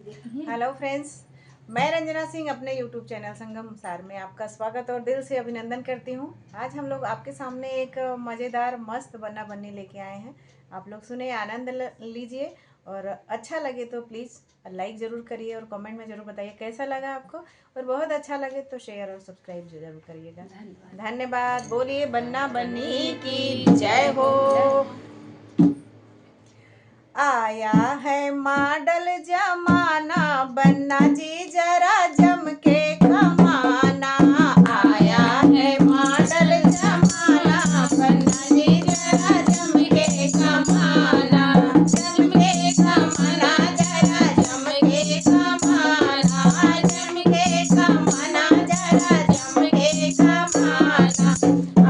Hello friends, मैं रंजना सिंह अपने YouTube channel संगम सार में आपका स्वागत और दिल से अभिनंदन करती हूँ। आज हम लोग आपके सामने एक मज़ेदार मस्त बन्ना बन्नी लेके आए हैं। आप लोग सुने, आनंद लीजिए और अच्छा लगे तो प्लीज़ लाइक ज़रूर करिए और कमेंट में ज़रूर बताइए कैसा लगा आपको, और बहुत अच्छा लगे तो शेयर और सब्सक्राइब ज़रूर करिएगा। धन्यवाद। बोलिए बन्ना बन्नी की जय हो। आया है मॉडल जमाना, बन्ना जी जरा जम के कमाना। आया है मॉडल जमाना, बन्ना जी जरा जम के कमाना। जम के कमाना, जरा जम के कमाना। जम के कमाना, जरा जम के कमाना।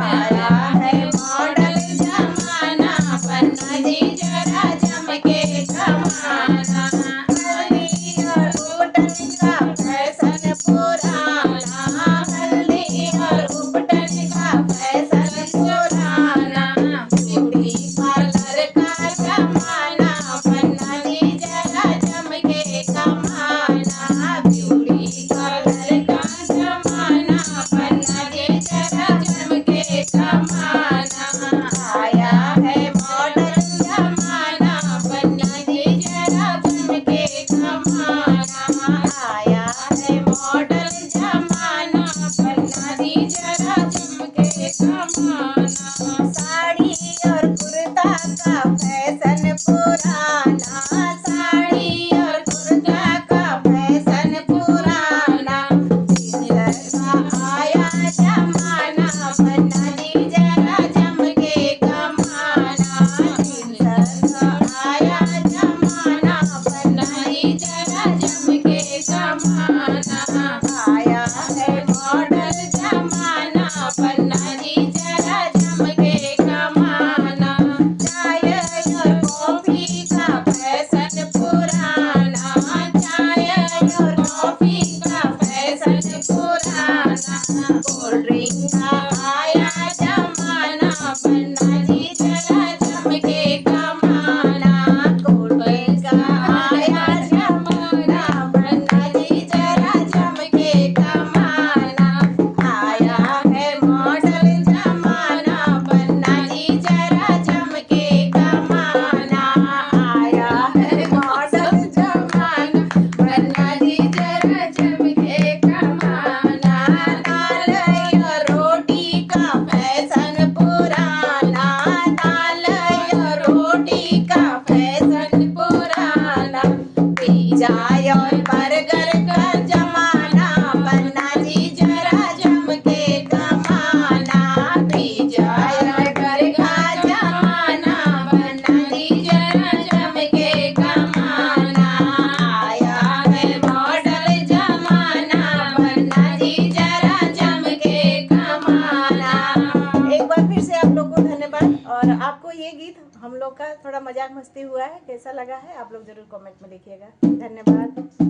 आया है मॉडल जमाना, बन्ना जी जरा जम के कमाना। हल्दी और उपटन का फैशन पुराना, हल्दी और उपटन का फैशन पुराना। ब्यूटी पार्लर का जमाना, बन्ना जी जरा जम के कमाना। ब्यूटी पार्लर का जमाना, बन्ना जी जरा जम के कमाना। आया है मॉडल जमाना, बन्ना जी जरा जम के कमाना। आया है मॉडल जमाना, बन्ना जी जरा जम के कमाना। साड़ी और कुर्ता का फैशन पुराना, साड़ी और कुर्ता का फैशन पुराना। जींस का आया जमाना, बन्ना जी जरा जम के कमाना। जींस का आया जमाना, बन्ना जी जरा जम के कमाना। आया है मॉडल जमाना, बन्ना जी जरा जम के कमाना। चाय और कॉफी का फैशन पुराना, चाय और कॉफी का फैशन पुराना। कोल्ड ड्रिंक का आया जमाना, बन्ना जी जरा जम के कमाना। कोल्ड ड्रिंक का आया जमाना, बन्ना जी जरा जम के कमाना। आया है मॉडल जमाना, बन्ना जी जरा जम के कमाना। आया है मॉडल जमाना, बन्ना जी जरा जम के कमाना। दाल और रोटी का फैशन पुराना, दाल और रोटी का फैशन पुराना। पिज्जा और बर्गर का जमाना, बन्ना जी जरा जम के कमाना। पिज्जा और बर्गर का जमाना, बन्ना जी जरा जम के कमाना। आया है मॉडल जमाना, बन्ना जी जरा जम के कमाना। एक बार फिर से आप लोग को धन्यवाद। और आपको ये गीत हम लोग का थोड़ा मजाक मस्ती हुआ है, कैसा लगा है आप लोग जरूर कमेंट में लिखिएगा। धन्यवाद।